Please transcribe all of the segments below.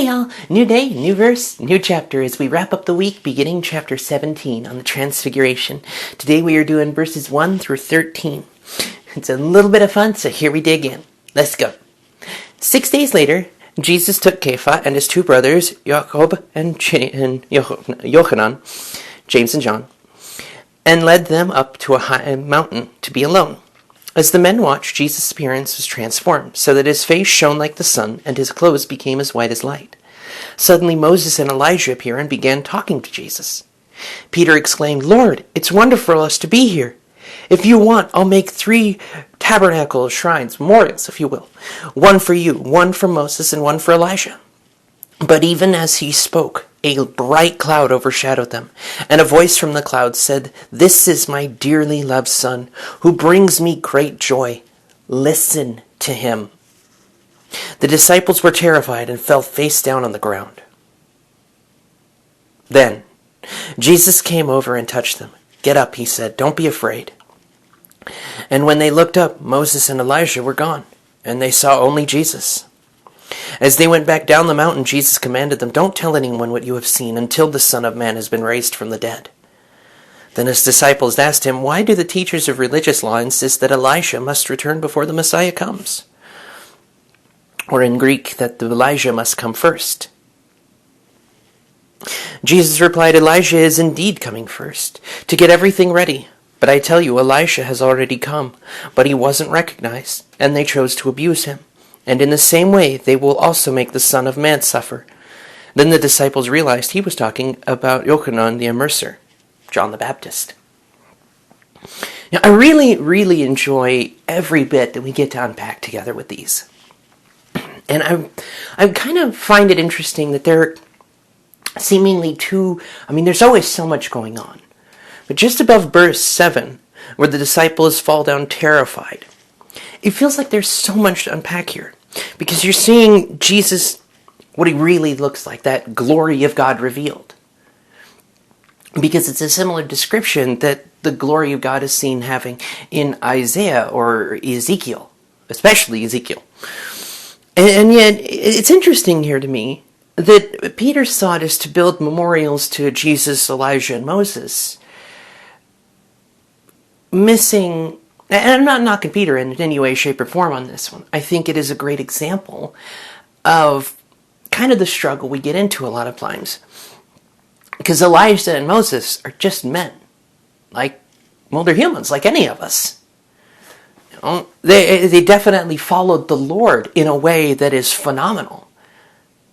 Hey y'all, new day, new verse, new chapter as we wrap up the week beginning chapter 17 on the Transfiguration. Today we are doing verses 1 through 13. It's a little bit of fun, so here we dig in. Let's go. 6 days later, Jesus took Kepha and his two brothers, Jacob and Yochanan, James and John, and led them up to a high mountain to be alone. As the men watched, Jesus' appearance was transformed, so that his face shone like the sun, and his clothes became as white as light. Suddenly Moses and Elijah appeared and began talking to Jesus. Peter exclaimed, "Lord, it's wonderful for us to be here. If you want, I'll make 3 tabernacles, shrines, memorials, if you will. One for you, one for Moses, and one for Elijah." But even as he spoke, a bright cloud overshadowed them, and a voice from the cloud said, "This is my dearly loved Son, who brings me great joy. Listen to him." The disciples were terrified and fell face down on the ground. Then Jesus came over and touched them. "Get up," he said. "Don't be afraid." And when they looked up, Moses and Elijah were gone, and they saw only Jesus. As they went back down the mountain, Jesus commanded them, "Don't tell anyone what you have seen until the Son of Man has been raised from the dead." Then his disciples asked him, "Why do the teachers of religious law insist that Elijah must return before the Messiah comes?" Or in Greek, that the Elijah must come first. Jesus replied, "Elijah is indeed coming first, to get everything ready. But I tell you, Elisha has already come, but he wasn't recognized, and they chose to abuse him. And in the same way, they will also make the Son of Man suffer." Then the disciples realized he was talking about Yochanan the Immerser, John the Baptist. Now, I really enjoy every bit that we get to unpack together with these. And I kind of find it interesting that they're seemingly there's always so much going on. But just above verse 7, where the disciples fall down terrified, it feels like there's so much to unpack here. Because you're seeing Jesus, what he really looks like, that glory of God revealed. Because it's a similar description that the glory of God is seen having in Isaiah or Ezekiel, especially Ezekiel. And yet, it's interesting here to me that Peter's thought is to build memorials to Jesus, Elijah, and Moses, missing. And I'm not knocking Peter in any way, shape, or form on this one. I think it is a great example of kind of the struggle we get into a lot of times. Because Elijah and Moses are just men. They're humans, like any of us. They definitely followed the Lord in a way that is phenomenal.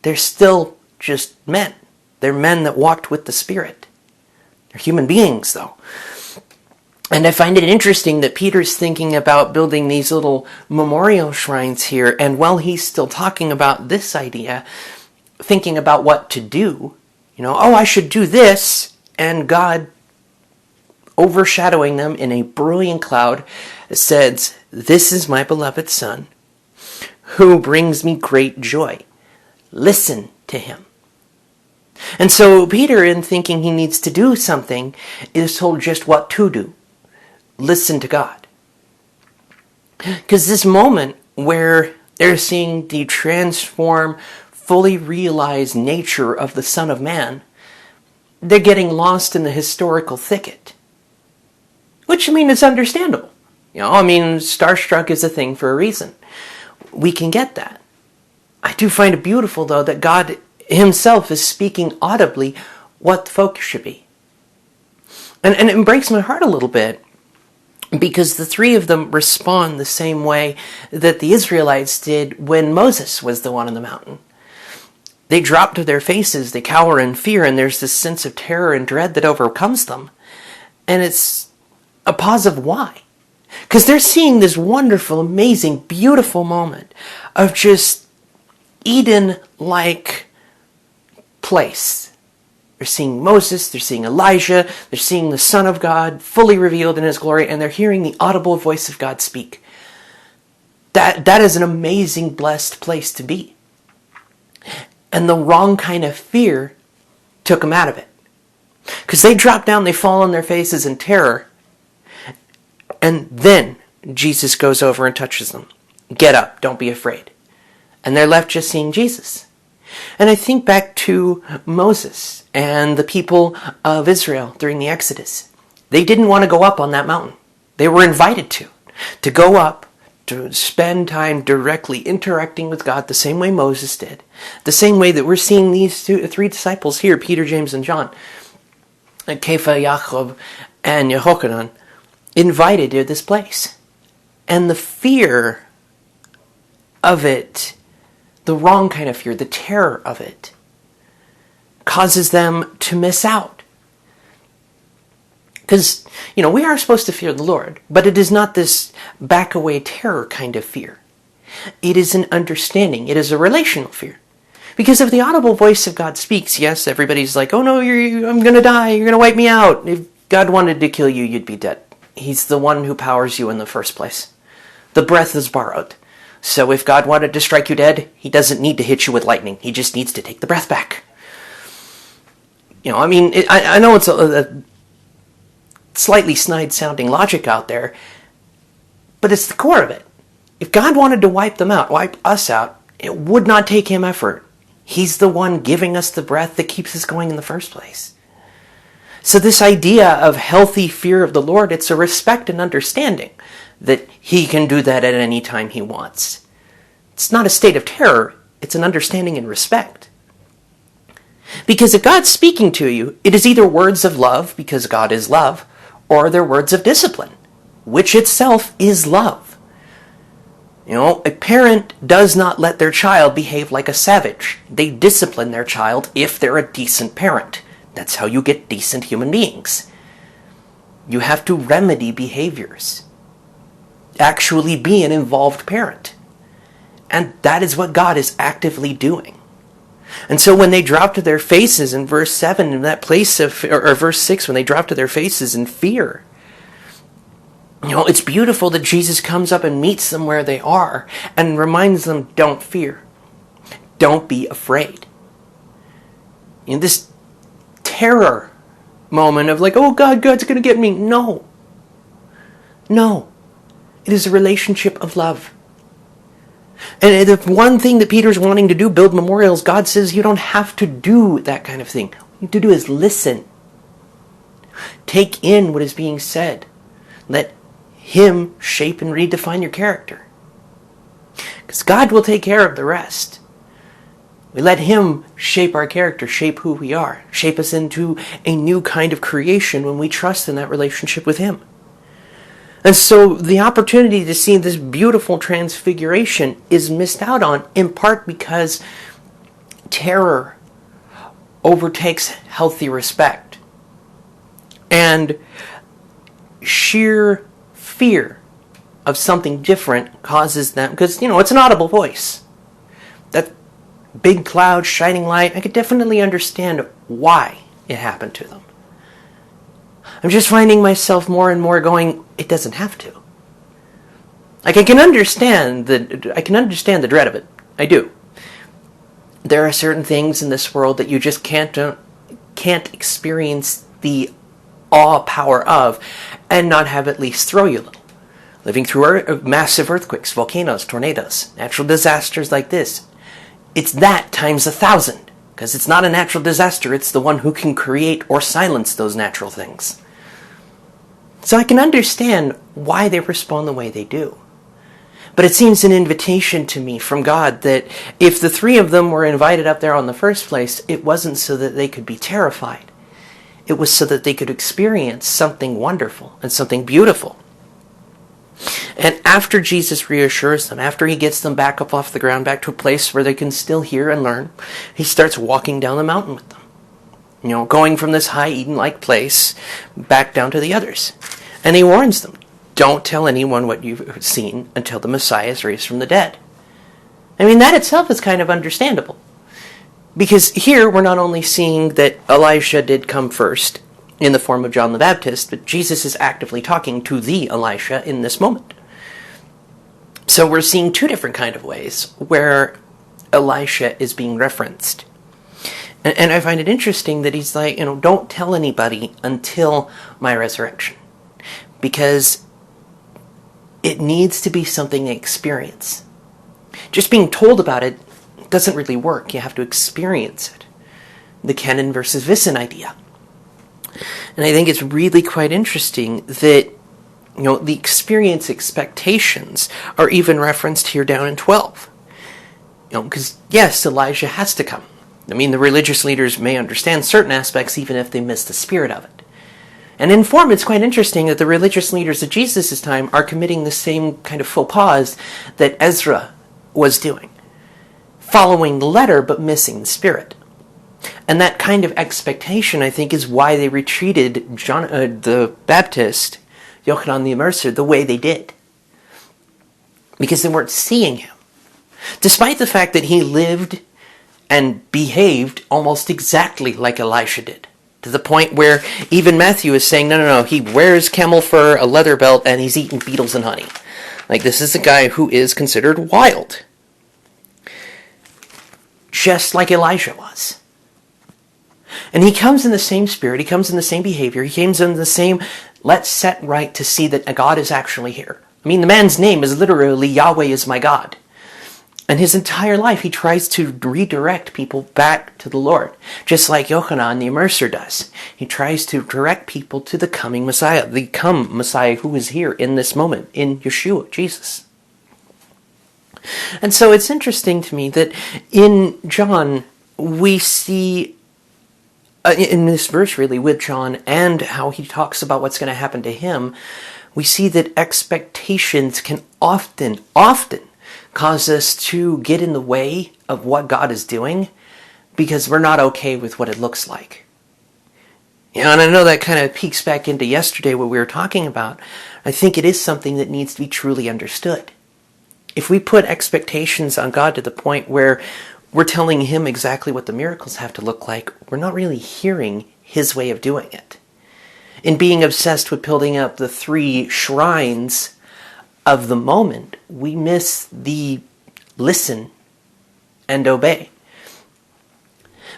They're still just men. They're men that walked with the Spirit. They're human beings, though. And I find it interesting that Peter's thinking about building these little memorial shrines here, and while he's still talking about this idea, thinking about what to do, I should do this, and God overshadowing them in a brilliant cloud says, "This is my beloved Son, who brings me great joy. Listen to him." And so Peter, in thinking he needs to do something, is told just what to do. Listen to God. Because this moment where they're seeing the transformed, fully realized nature of the Son of Man, they're getting lost in the historical thicket. Which, is understandable. Starstruck is a thing for a reason. We can get that. I do find it beautiful, though, that God himself is speaking audibly what the focus should be. And it breaks my heart a little bit, because the 3 of them respond the same way that the Israelites did when Moses was the one on the mountain. They drop to their faces, they cower in fear, and there's this sense of terror and dread that overcomes them. And it's a pause of why. Because they're seeing this wonderful, amazing, beautiful moment of just Eden-like place. They're seeing Moses, they're seeing Elijah, they're seeing the Son of God fully revealed in his glory, and they're hearing the audible voice of God speak. That is an amazing, blessed place to be. And the wrong kind of fear took them out of it. Because they drop down, they fall on their faces in terror, and then Jesus goes over and touches them. "Get up, don't be afraid." And they're left just seeing Jesus. And I think back to Moses and the people of Israel during the Exodus. They didn't want to go up on that mountain. They were invited to go up, to spend time directly interacting with God the same way Moses did. The same way that we're seeing these three disciples here, Peter, James, and John, Kepha, Yaakov, and Yehochanan, invited to this place. And the fear of it, the wrong kind of fear, the terror of it, causes them to miss out. Because, we are supposed to fear the Lord, but it is not this back-away terror kind of fear. It is an understanding. It is a relational fear. Because if the audible voice of God speaks, yes, everybody's like, oh no, I'm going to die, you're going to wipe me out. If God wanted to kill you, you'd be dead. He's the one who powers you in the first place. The breath is borrowed. So if God wanted to strike you dead, he doesn't need to hit you with lightning. He just needs to take the breath back. I know it's a slightly snide-sounding logic out there, but it's the core of it. If God wanted to wipe them out, wipe us out, it would not take him effort. He's the one giving us the breath that keeps us going in the first place. So this idea of healthy fear of the Lord, it's a respect and understanding that he can do that at any time he wants. It's not a state of terror, it's an understanding and respect. Because if God's speaking to you, it is either words of love, because God is love, or they're words of discipline, which itself is love. A parent does not let their child behave like a savage. They discipline their child if they're a decent parent. That's how you get decent human beings. You have to remedy behaviors. Actually be an involved parent. And that is what God is actively doing. And so when they drop to their faces in verse 7, in that place of, or verse 6, when they drop to their faces in fear, it's beautiful that Jesus comes up and meets them where they are and reminds them, don't fear. Don't be afraid. This terror moment of like, oh God, God's going to get me. No. It is a relationship of love. And the one thing that Peter's wanting to do, build memorials, God says you don't have to do that kind of thing. What you need to do is listen. Take in what is being said. Let him shape and redefine your character. Because God will take care of the rest. We let him shape our character, shape who we are, shape us into a new kind of creation when we trust in that relationship with him. And so the opportunity to see this beautiful transfiguration is missed out on, in part because terror overtakes healthy respect. And sheer fear of something different causes them, because, it's an audible voice. That big cloud, shining light, I could definitely understand why it happened to them. I'm just finding myself more and more going, it doesn't have to. Like, I can understand the dread of it. I do. There are certain things in this world that you just can't experience the awe power of and not have at least throw you a little. Living through massive earthquakes, volcanoes, tornadoes, natural disasters like this. It's that times 1,000. Because it's not a natural disaster, it's the one who can create or silence those natural things. So I can understand why they respond the way they do. But it seems an invitation to me from God that if the three of them were invited up there on the first place, it wasn't so that they could be terrified. It was so that they could experience something wonderful and something beautiful. And after Jesus reassures them, after he gets them back up off the ground, back to a place where they can still hear and learn, he starts walking down the mountain with them. Going from this high Eden-like place back down to the others. And he warns them, don't tell anyone what you've seen until the Messiah is raised from the dead. That itself is kind of understandable. Because here we're not only seeing that Elisha did come first in the form of John the Baptist, but Jesus is actively talking to the Elisha in this moment. So we're seeing two different kind of ways where Elisha is being referenced. And I find it interesting that he's like, don't tell anybody until my resurrection. Because it needs to be something they experience. Just being told about it it doesn't really work. You have to experience it. The Kenan versus Wissen idea. And I think it's really quite interesting that, the experience expectations are even referenced here down in 12. Because, yes, Elijah has to come. I mean, the religious leaders may understand certain aspects even if they miss the spirit of it. And in form, it's quite interesting that the religious leaders at Jesus' time are committing the same kind of faux pas that Ezra was doing. Following the letter, but missing the spirit. And that kind of expectation, I think, is why they retreated John the Baptist, Yochanan the Immerser, the way they did. Because they weren't seeing him. Despite the fact that he lived and behaved almost exactly like Elisha did. To the point where even Matthew is saying, no, he wears camel fur, a leather belt, and he's eating beetles and honey. Like, this is a guy who is considered wild. Just like Elijah was. And he comes in the same spirit, he comes in the same behavior, he comes in the same, let's set right to see that God is actually here. I mean, the man's name is literally Yahweh is my God. And his entire life, he tries to redirect people back to the Lord. Just like Yochanan the Immerser does. He tries to direct people to the coming Messiah. The come Messiah who is here in this moment. In YESHUA, Jesus. And so it's interesting to me that in John, we see, in this verse really, with John, and how he talks about what's going to happen to him, we see that expectations can often cause us to get in the way of what God is doing because we're not okay with what it looks like. And I know that kind of peeks back into yesterday what we were talking about. I think it is something that needs to be truly understood. If we put expectations on God to the point where we're telling him exactly what the miracles have to look like, we're not really hearing his way of doing it. In being obsessed with building up the 3 shrines of the moment, we miss the listen and obey.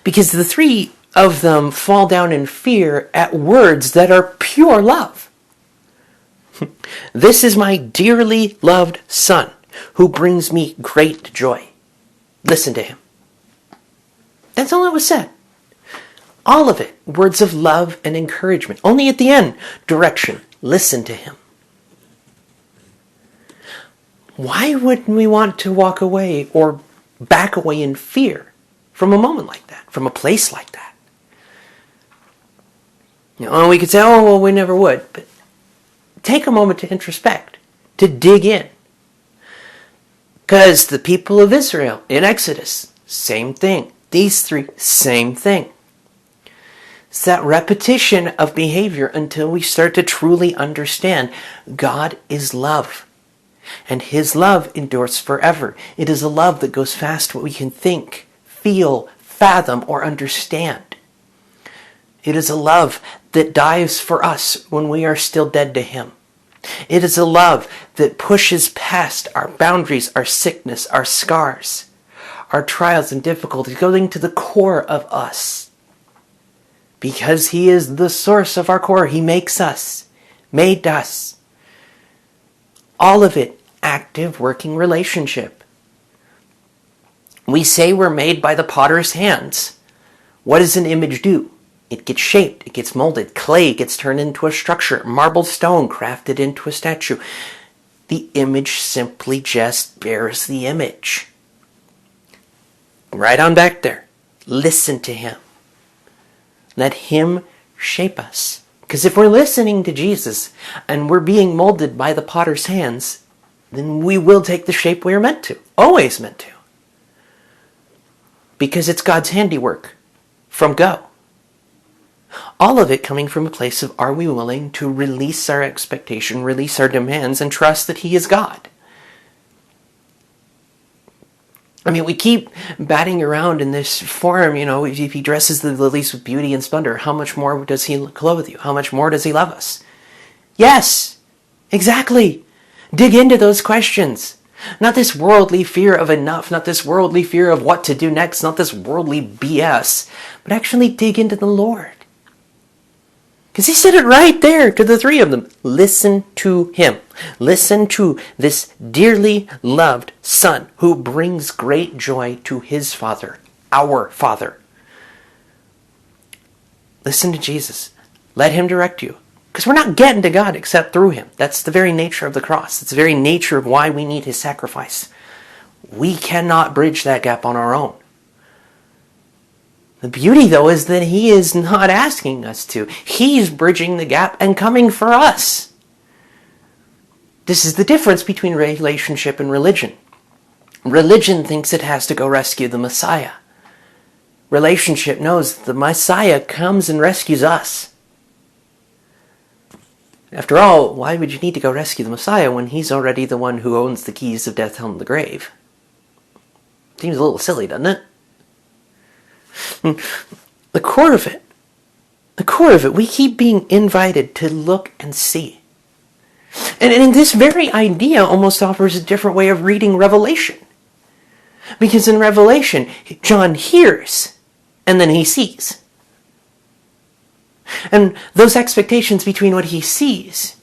Because the 3 of them fall down in fear at words that are pure love. This is my dearly loved son, who brings me great joy. Listen to him. That's all it was said. All of it, words of love and encouragement. Only at the end, direction. Listen to him. Why wouldn't we want to walk away or back away in fear from a moment like that, from a place like that? We could say, oh, well, we never would. But take a moment to introspect, to dig in. Because the people of Israel in Exodus, same thing. These 3, same thing. It's that repetition of behavior until we start to truly understand God is love. And his love endures forever. It is a love that goes past what we can think, feel, fathom, or understand. It is a love that dies for us when we are still dead to him. It is a love that pushes past our boundaries, our sickness, our scars, our trials and difficulties, going to the core of us. Because he is the source of our core. He makes us, made us. All of it, active working relationship. We say we're made by the potter's hands. What does an image do? It gets shaped, it gets molded. Clay gets turned into a structure. Marble stone crafted into a statue. The image simply just bears the image. Right on back there. Listen to him. Let him shape us. Because if we're listening to Jesus and we're being molded by the potter's hands, then we will take the shape we are meant to. Always meant to. Because it's God's handiwork from go. All of it coming from a place of, are we willing to release our expectation, release our demands, and trust that he is God? I mean, we keep batting around in this form, if he dresses the lilies with beauty and splendor, how much more does he clothe you? How much more does he love us? Yes, exactly. Dig into those questions. Not this worldly fear of enough, not this worldly fear of what to do next, not this worldly BS, but actually dig into the Lord. Because he said it right there to the three of them. Listen to him. Listen to this dearly loved Son who brings great joy to his Father, our Father. Listen to Jesus. Let him direct you. Because we're not getting to God except through him. That's the very nature of the cross. It's the very nature of why we need his sacrifice. We cannot bridge that gap on our own. The beauty, though, is that he is not asking us to. He's bridging the gap and coming for us. This is the difference between relationship and religion. Religion thinks it has to go rescue the Messiah. Relationship knows the Messiah comes and rescues us. After all, why would you need to go rescue the Messiah when he's already the one who owns the keys of death, hell, and the grave? Seems a little silly, doesn't it? The core of it, we keep being invited to look and see. And this very idea almost offers a different way of reading Revelation. Because in Revelation, John hears, and then he sees. And those expectations between what he sees,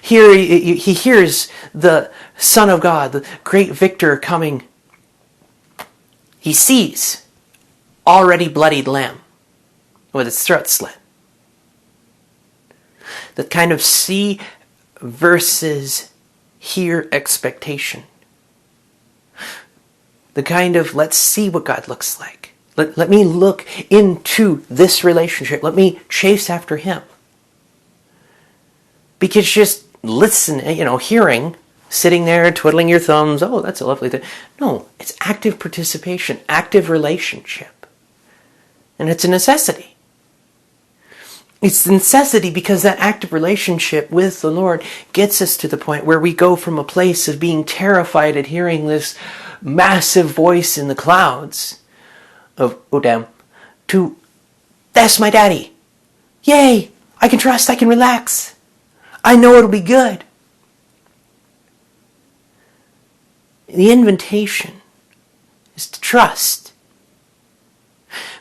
here he hears the Son of God, the great victor coming. He sees already bloodied lamb with its throat slit. The kind of see versus hear expectation. The kind of let's see what God looks like. Let me look into this relationship. Let me chase after him. Because just listen, hearing, sitting there, twiddling your thumbs, oh, that's a lovely thing. No, it's active participation, active relationship. And it's a necessity. It's a necessity because that active relationship with the Lord gets us to the point where we go from a place of being terrified at hearing this massive voice in the clouds of, oh damn, to, that's my daddy. Yay, I can trust, I can relax. I know it'll be good. The invitation is to trust.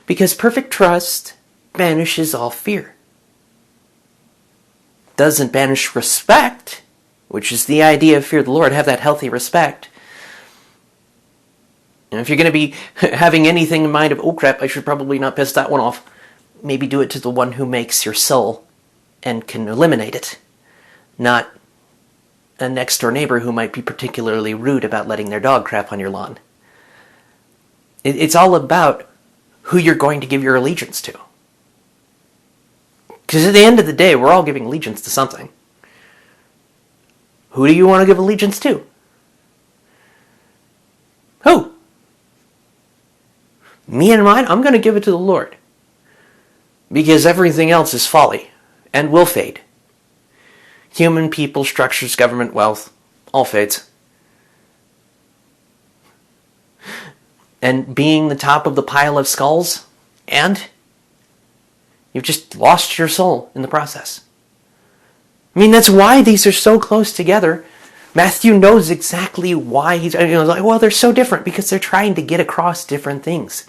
Because perfect trust banishes all fear. Doesn't banish respect, which is the idea of fear the Lord, have that healthy respect. And if you're going to be having anything in mind of, oh crap, I should probably not piss that one off, maybe do it to the one who makes your soul and can eliminate it. Not a next door neighbor who might be particularly rude about letting their dog crap on your lawn. It's all about who you're going to give your allegiance to. Because at the end of the day, we're all giving allegiance to something. Who do you want to give allegiance to? Who? Me and mine, I'm going to give it to the Lord. Because everything else is folly and will fade. Human, people, structures, government, wealth, all fades. And being the top of the pile of skulls, and you've just lost your soul in the process. I mean, that's why these are so close together. Matthew knows exactly why he's like, well, they're so different because they're trying to get across different things.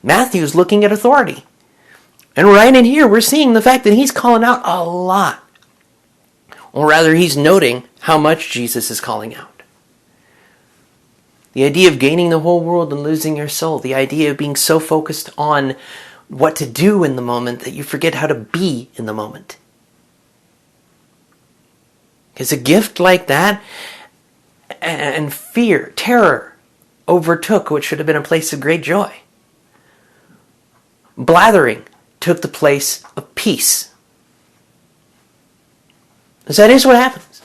Matthew's looking at authority. And right in here, we're seeing the fact that he's calling out a lot. Or rather, he's noting how much Jesus is calling out. The idea of gaining the whole world and losing your soul. The idea of being so focused on what to do in the moment that you forget how to be in the moment. Because a gift like that and fear, terror, overtook what should have been a place of great joy. Blathering took the place of peace. Because that is what happens.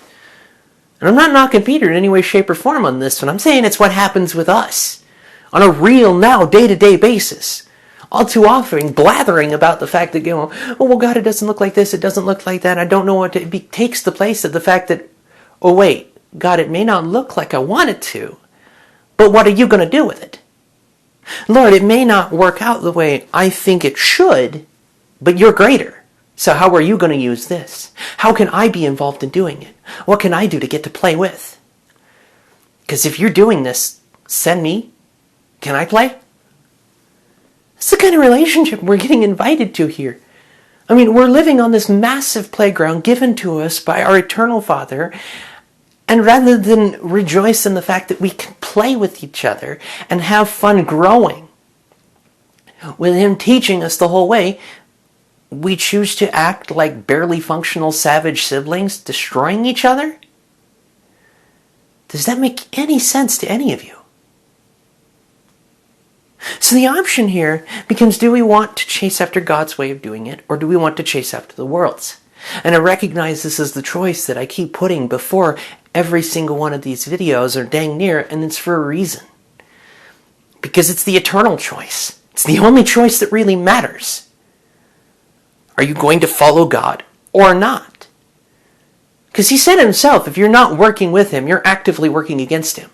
And I'm not knocking Peter in any way, shape, or form on this one. I'm saying it's what happens with us on a real, now, day-to-day basis. All too often, blathering about the fact that, oh, well, God, it doesn't look like this, it doesn't look like that, I don't know what to... It takes the place of the fact that, oh, wait, God, it may not look like I want it to, but what are you going to do with it? Lord, it may not work out the way I think it should, but you're greater. So how are you going to use this? How can I be involved in doing it? What can I do to get to play with? Because if you're doing this, send me. Can I play? It's the kind of relationship we're getting invited to here. I mean, we're living on this massive playground given to us by our eternal Father, and rather than rejoice in the fact that we can play with each other and have fun growing with Him teaching us the whole way, we choose to act like barely functional savage siblings, destroying each other? Does that make any sense to any of you? So the option here becomes, do we want to chase after God's way of doing it, or do we want to chase after the world's? And I recognize this is the choice that I keep putting before every single one of these videos, or dang near, and it's for a reason. Because it's the eternal choice. It's the only choice that really matters. Are you going to follow God or not? Because He said Himself, if you're not working with Him, you're actively working against Him.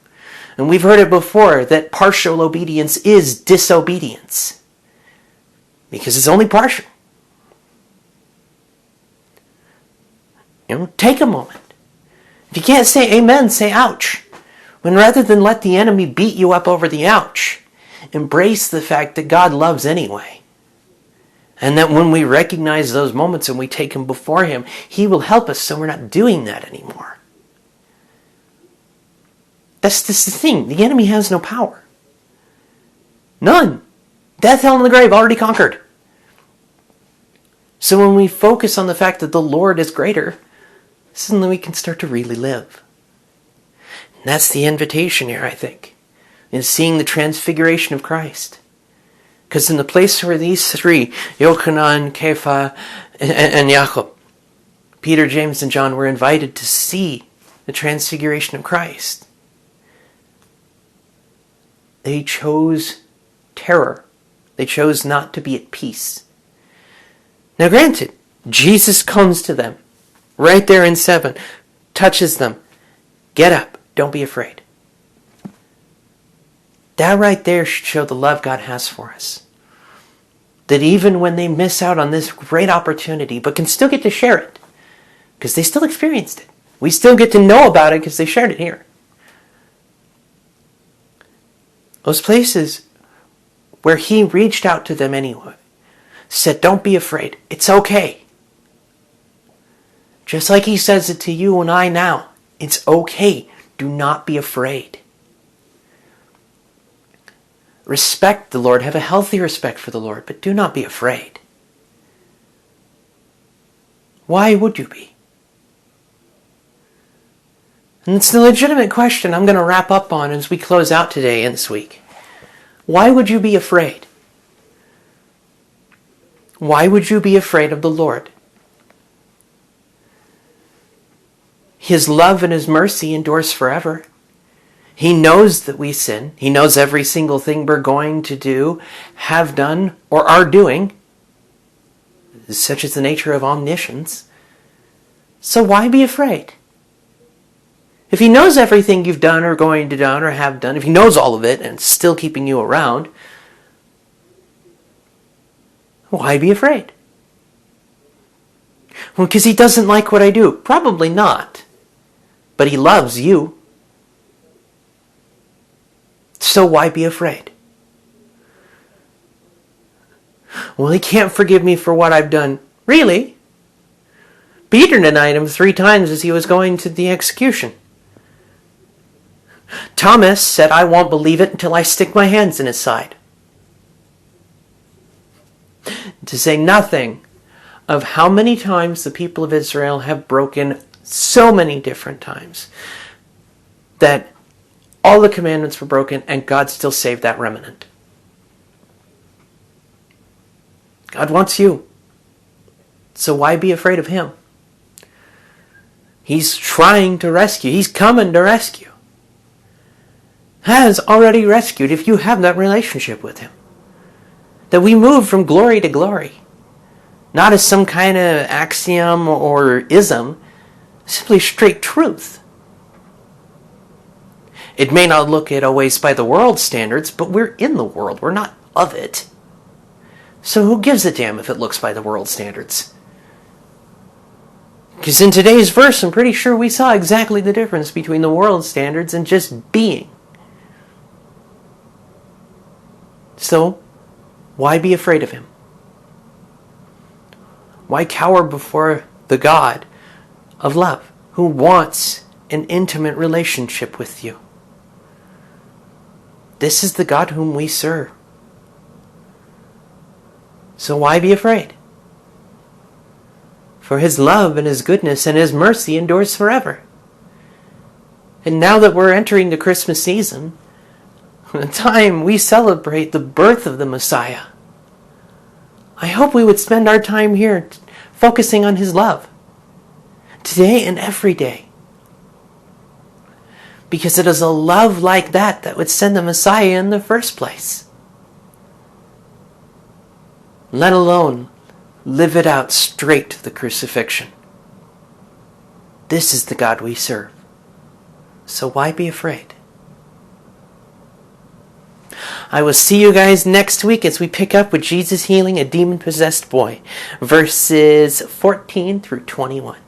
And we've heard it before that partial obedience is disobedience. Because it's only partial. Take a moment. If you can't say amen, say ouch. When rather than let the enemy beat you up over the ouch, embrace the fact that God loves anyway. And that when we recognize those moments and we take Him before Him, He will help us so we're not doing that anymore. That's just the thing. The enemy has no power. None. Death, hell, and the grave already conquered. So when we focus on the fact that the Lord is greater, suddenly we can start to really live. And that's the invitation here, I think, is seeing the transfiguration of Christ. Because in the place where these three, Yochanan, Kepha, and Jacob, Peter, James, and John, were invited to see the transfiguration of Christ, they chose terror. They chose not to be at peace. Now granted, Jesus comes to them right there in 7, touches them. Get up, don't be afraid. That right there should show the love God has for us. That even when they miss out on this great opportunity, but can still get to share it, because they still experienced it. We still get to know about it because they shared it here. Those places where He reached out to them anyway, said, don't be afraid. It's okay. Just like He says it to you and I now. It's okay. Do not be afraid. Respect the Lord. Have a healthy respect for the Lord, but do not be afraid. Why would you be? And it's the legitimate question I'm going to wrap up on as we close out today and this week. Why would you be afraid? Why would you be afraid of the Lord? His love and His mercy endures forever. He knows that we sin. He knows every single thing we're going to do, have done, or are doing. Such is the nature of omniscience. So why be afraid? If He knows everything you've done or going to done or have done, if He knows all of it and still keeping you around, why be afraid? Well, because He doesn't like what I do. Probably not. But He loves you. So why be afraid? Well, He can't forgive me for what I've done. Really? Peter denied Him 3 times as he was going to the execution. Thomas said, I won't believe it until I stick my hands in His side. To say nothing of how many times the people of Israel have broken so many different times that all the commandments were broken and God still saved that remnant. God wants you. So why be afraid of Him? He's trying to rescue. He's coming to rescue. Has already rescued if you have that relationship with Him. That we move from glory to glory. Not as some kind of axiom or ism. Simply straight truth. It may not look it always by the world's standards, but we're in the world. We're not of it. So who gives a damn if it looks by the world's standards? Because in today's verse, I'm pretty sure we saw exactly the difference between the world's standards and just being. So, why be afraid of Him? Why cower before the God of love who wants an intimate relationship with you? This is the God whom we serve. So why be afraid? For his love and his goodness and his mercy endures forever. And now that we're entering the Christmas season, the time we celebrate the birth of the Messiah, I hope we would spend our time here focusing on his love, today and every day. Because it is a love like that that would send the Messiah in the first place. Let alone live it out straight to the crucifixion. This is the God we serve. So why be afraid? I will see you guys next week as we pick up with Jesus healing a demon-possessed boy, verses 14 through 21.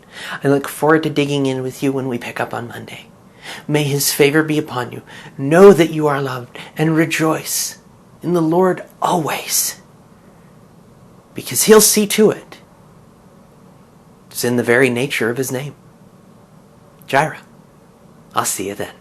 I look forward to digging in with you when we pick up on Monday. May his favor be upon you. Know that you are loved and rejoice in the Lord always, because he'll see to it. It's in the very nature of his name. Jireh. I'll see you then.